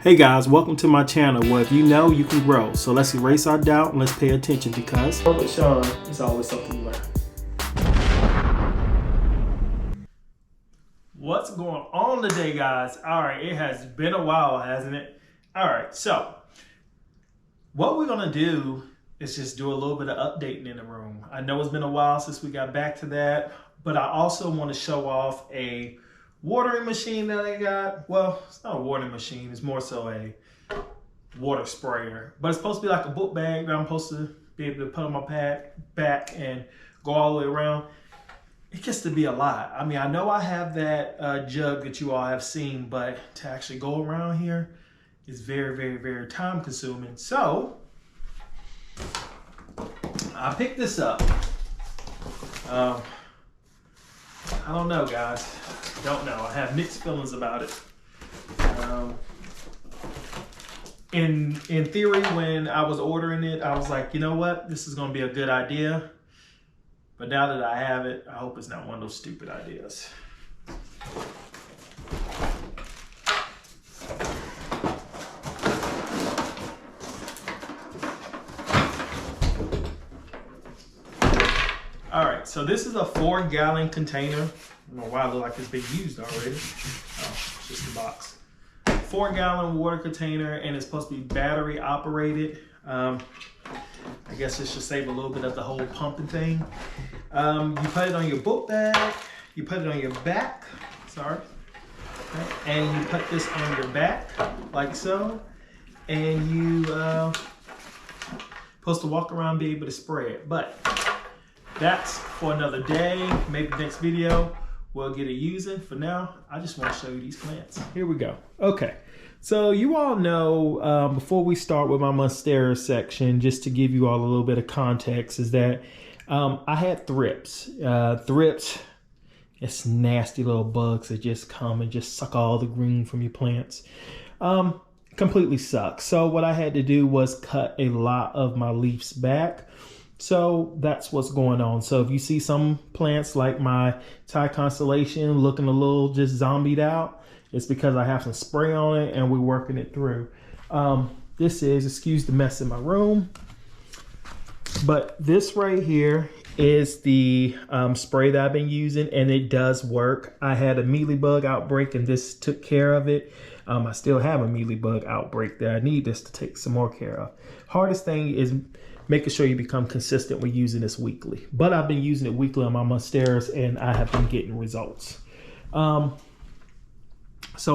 Hey guys, welcome to my channel where if you know, you can grow. So let's erase our doubt and let's pay attention because with Sean, it's always something to learn. What's going on today, guys? All right, it has been a while, hasn't it? All right, so what we're gonna do is just do a little bit of updating in the room. I know it's been a while since we got back to that, but I also want to show off a watering machine that I got. Well, it's not a watering machine, it's more so a water sprayer, but it's supposed to be like a book bag that I'm supposed to be able to put on my back and go all the way around. It gets to be a lot. I mean, I know I have that jug that you all have seen, but to actually go around here is very, very, very time consuming. So I picked this up. I don't know, guys. Don't know. I have mixed feelings about it. In theory, when I was ordering it, I was like, you know what? This is going to be a good idea. But now that I have it, I hope it's not one of those stupid ideas. All right, so this is a 4-gallon container. I don't know why it looks like it's been used already. Oh, it's just a box. 4-gallon water container, and it's supposed to be battery operated. I guess it should save a little bit of the whole pumping thing. You put it on your book bag, you put it on your back, sorry. Okay. And you put this on your back, like so. And you supposed to walk around and be able to spray it. But that's for another day, maybe next video we'll get it using. For now, I just want to show you these plants. Here we go. Okay, so you all know, before we start with my Monstera section, just to give you all a little bit of context, is that I had thrips. Thrips, it's nasty little bugs that just come and just suck all the green from your plants. Completely sucks. So what I had to do was cut a lot of my leaves back. So that's what's going on. So if you see some plants like my Thai Constellation looking a little just zombied out, it's because I have some spray on it and we're working it through. This is, excuse the mess in my room, but this right here is the spray that I've been using, and it does work. I had a mealybug outbreak and this took care of it. I still have a mealybug outbreak that I need this to take some more care of. Hardest thing is making sure you become consistent with using this weekly. But I've been using it weekly on my Monsteras and I have been getting results. So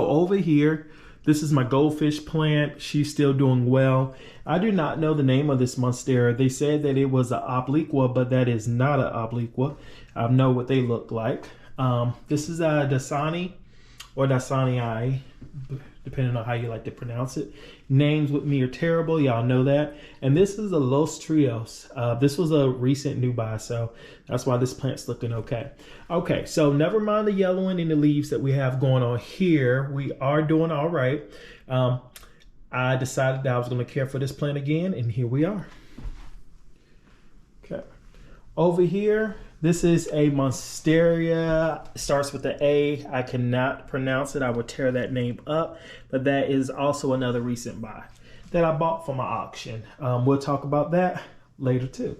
over here, this is my goldfish plant. She's still doing well. I do not know the name of this Monstera. They said that it was an obliqua, but that is not an obliqua. I know what they look like. This is a Dasani or Dasani, depending on how you like to pronounce it. Names with me are terrible, y'all know that. And this is a Los Trios. This was a recent new buy, so that's why this plant's looking okay. Okay, so never mind the yellowing in the leaves that we have going on here. We are doing all right. I decided that I was gonna care for this plant again, and here we are. Okay, over here, this is a Monstera, starts with the A. I cannot pronounce it, I would tear that name up, but that is also another recent buy that I bought from my auction. We'll talk about that later too.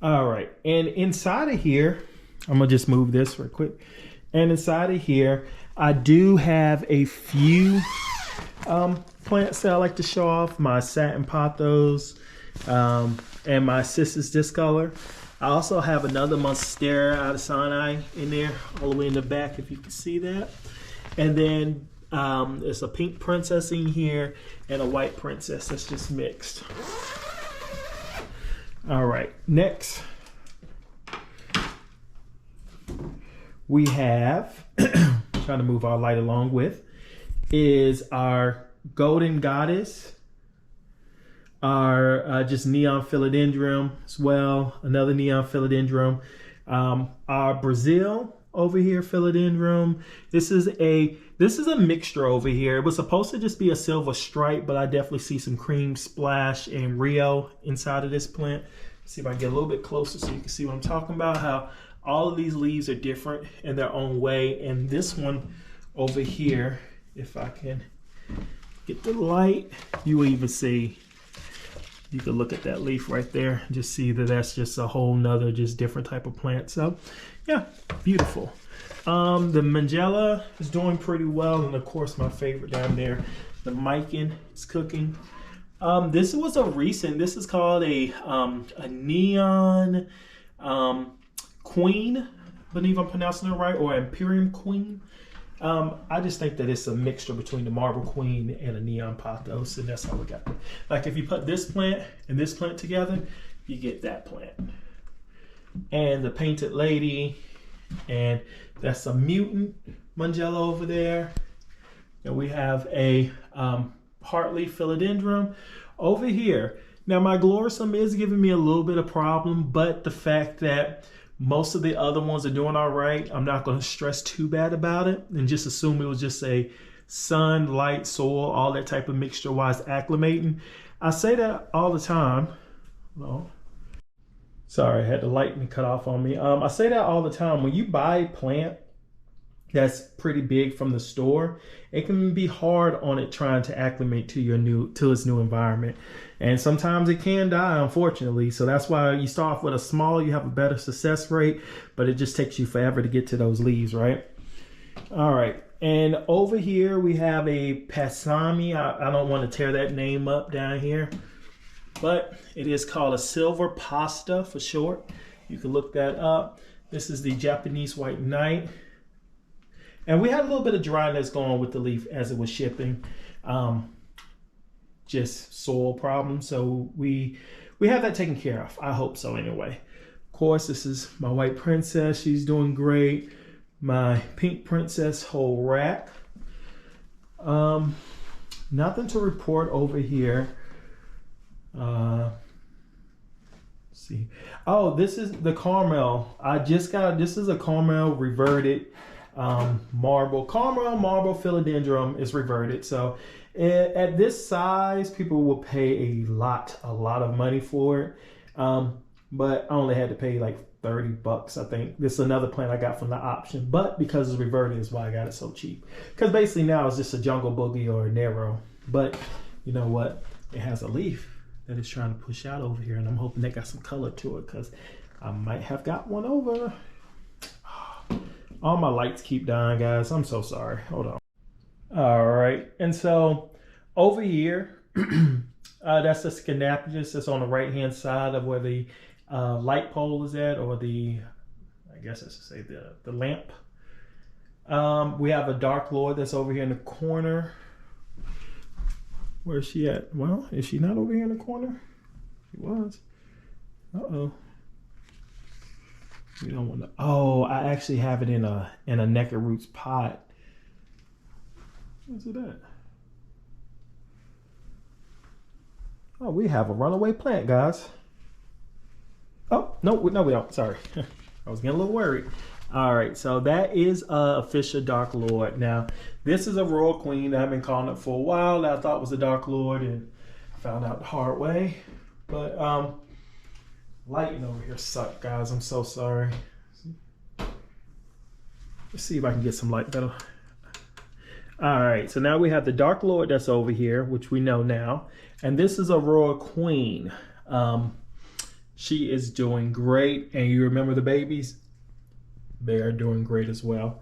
All right, and inside of here, I'm gonna just move this real quick. And inside of here, I do have a few plants that I like to show off. My satin pothos and my cissus discolor. I also have another Monstera out of Sinai in there, all the way in the back, if you can see that. And then there's a pink princess in here and a white princess that's just mixed. All right, next we have, trying to move our light along with, is our golden goddess. Our just neon philodendron as well, another neon philodendron. Our Brazil over here, philodendron. This is a mixture over here. It was supposed to just be a silver stripe, but I definitely see some cream splash and Rio inside of this plant. Let's see if I can get a little bit closer so you can see what I'm talking about, how all of these leaves are different in their own way. And this one over here, if I can get the light, you will even see, you can look at that leaf right there, just see that that's just a whole nother, just different type of plant. So yeah, beautiful. The Mangella is doing pretty well. And of course, my favorite down there, the Mikan is cooking. This was a recent, this is called a neon queen, I believe I'm pronouncing it right, or Imperium queen. I just think that it's a mixture between the Marble Queen and a Neon Pothos, and that's how we got it. Like if you put this plant and this plant together, you get that plant. And the Painted Lady, and that's a Mutant Mangella over there. And we have a Heartleaf Philodendron over here. Now my Glorisum is giving me a little bit of problem, but the fact that most of the other ones are doing all right, I'm not going to stress too bad about it and just assume it was just a sun, light, soil, all that type of mixture wise acclimating. I say that all the time. Oh, sorry, I had the lightning cut off on me. I say that all the time. When you buy a plant that's pretty big from the store, it can be hard on it trying to acclimate to its new environment. And sometimes it can die, unfortunately. So that's why you start off with a small, you have a better success rate, but it just takes you forever to get to those leaves, right? All right, and over here we have a Passami. I don't want to tear that name up down here, but it is called a Silver Pasta for short. You can look that up. This is the Japanese White Knight. And we had a little bit of dryness going on with the leaf as it was shipping. Just soil problems. So we have that taken care of. I hope so anyway. Of course, this is my White Princess. She's doing great. My Pink Princess whole rack. Nothing to report over here. Let's see. Oh, this is the Carmel. This is a Carmel reverted marble. Carmel marble philodendron is reverted. So at this size, people will pay a lot of money for it. But I only had to pay like 30 bucks, I think. This is another plant I got from the option, but because it's reverted is why I got it so cheap. Because basically now it's just a jungle boogie or a narrow. But you know what? It has a leaf that it's trying to push out over here, and I'm hoping they got some color to it because I might have got one over. All my lights keep dying, guys. I'm so sorry. Hold on. All right, and so over here, that's the Scanapius that's on the right-hand side of where the light pole is at, or the, I guess I should say the lamp. We have a Dark Lord that's over here in the corner. Where is she at? Well, is she not over here in the corner? She was. Uh-oh. We don't want to. Oh, I actually have it in a Necker Roots pot. Where's it at? Oh, we have a runaway plant, guys. Oh, no, we don't. Sorry. I was getting a little worried. All right, so that is a official Dark Lord. Now, this is a Royal Queen that I've been calling it for a while that I thought was a Dark Lord, and I found out the hard way. But lighting over here sucked, guys. I'm so sorry. Let's see if I can get some light better. All right, so now we have the Dark Lord that's over here, which we know now. And this is a Royal Queen. She is doing great. And you remember the babies? They are doing great as well.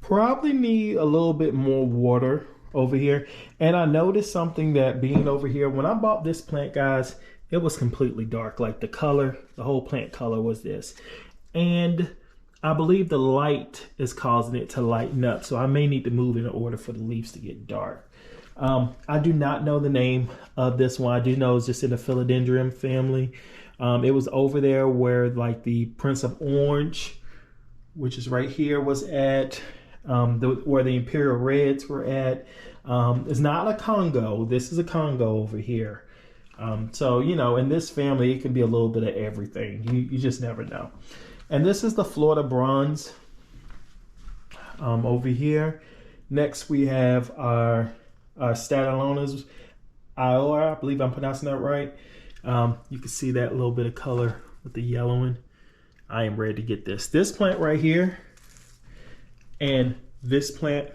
Probably need a little bit more water over here. And I noticed something that being over here, when I bought this plant, guys, it was completely dark. Like the color, the whole plant color was this. And I believe the light is causing it to lighten up. So I may need to move in order for the leaves to get dark. I do not know the name of this one. I do know it's just in the Philodendron family. It was over there where like the Prince of Orange, which is right here, was at, where the Imperial Reds were at. It's not a Congo. This is a Congo over here. So, you know, in this family, it can be a little bit of everything. You just never know. And this is the Florida Bronze over here. Next, we have our Statelona's Iora. I believe I'm pronouncing that right. You can see that little bit of color with the yellowing. I am ready to get this. This plant right here and this plant,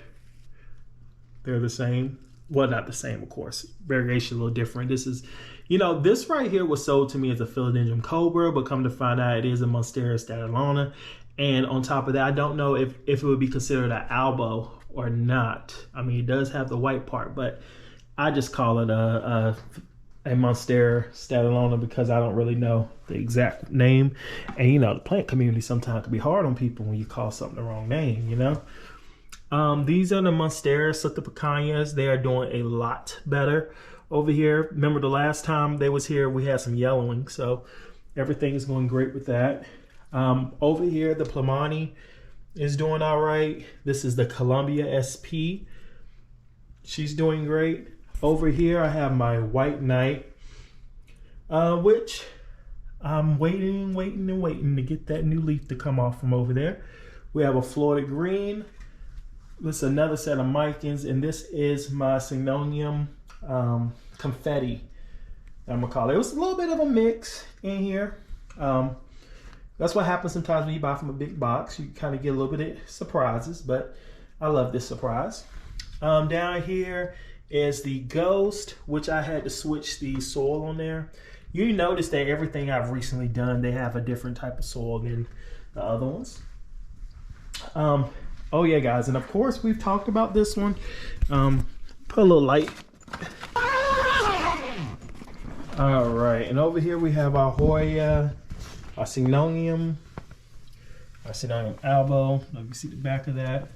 they're the same. well, not the same, of course. Variegation a little different. This is, you know, this right here was sold to me as a Philodendron Cobra, but come to find out it is a Monstera statulata. And on top of that, I don't know if it would be considered an albo or not. I mean, it does have the white part, but I just call it a Monstera statulata because I don't really know the exact name. And, you know, the plant community sometimes can be hard on people when you call something the wrong name, you know. These are the Monstera subtropicanias. They are doing a lot better over here. Remember the last time they was here, we had some yellowing, so everything is going great with that. Over here, the Plamani is doing all right. This is the Columbia SP. She's doing great. Over here, I have my White Knight, which I'm waiting to get that new leaf to come off from over there. We have a Florida Green. This is another set of Micans, and this is my Signonium Confetti, I'm gonna call it. It was a little bit of a mix in here. That's what happens sometimes when you buy from a big box. You kind of get a little bit of surprises, but I love this surprise. Down here is the Ghost, which I had to switch the soil on there. You notice that everything I've recently done, they have a different type of soil than the other ones. Oh yeah, guys, and of course we've talked about this one. Put a little light. All right, and over here we have our Hoya, our Signonium albo. Let me see the back of that.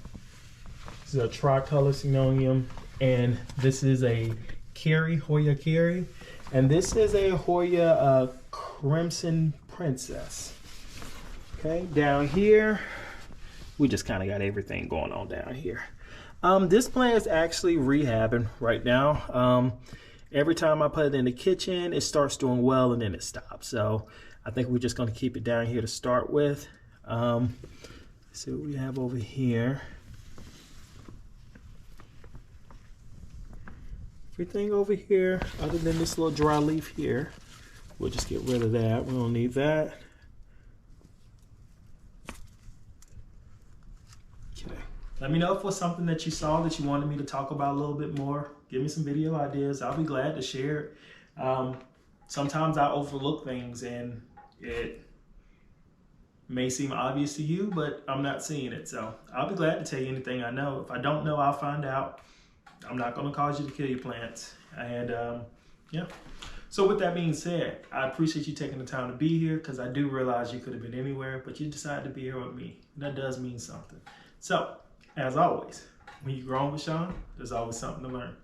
This is a tricolor Signonium, and this is a Hoya Carey, and this is a Hoya Crimson Princess. Okay, down here, we just kind of got everything going on down here. This plant is actually rehabbing right now. Every time I put it in the kitchen, it starts doing well and then it stops. So I think we're just going to keep it down here to start with. See what we have over here. Everything over here, other than this little dry leaf here, we'll just get rid of that. We don't need that. Okay. Let me know if it was something that you saw that you wanted me to talk about a little bit more. Give me some video ideas. I'll be glad to share it. Sometimes I overlook things and it may seem obvious to you, but I'm not seeing it. So I'll be glad to tell you anything I know. If I don't know, I'll find out. I'm not going to cause you to kill your plants. And yeah. So with that being said, I appreciate you taking the time to be here because I do realize you could have been anywhere, but you decided to be here with me. That does mean something. So as always, when you're growing with Sean, there's always something to learn.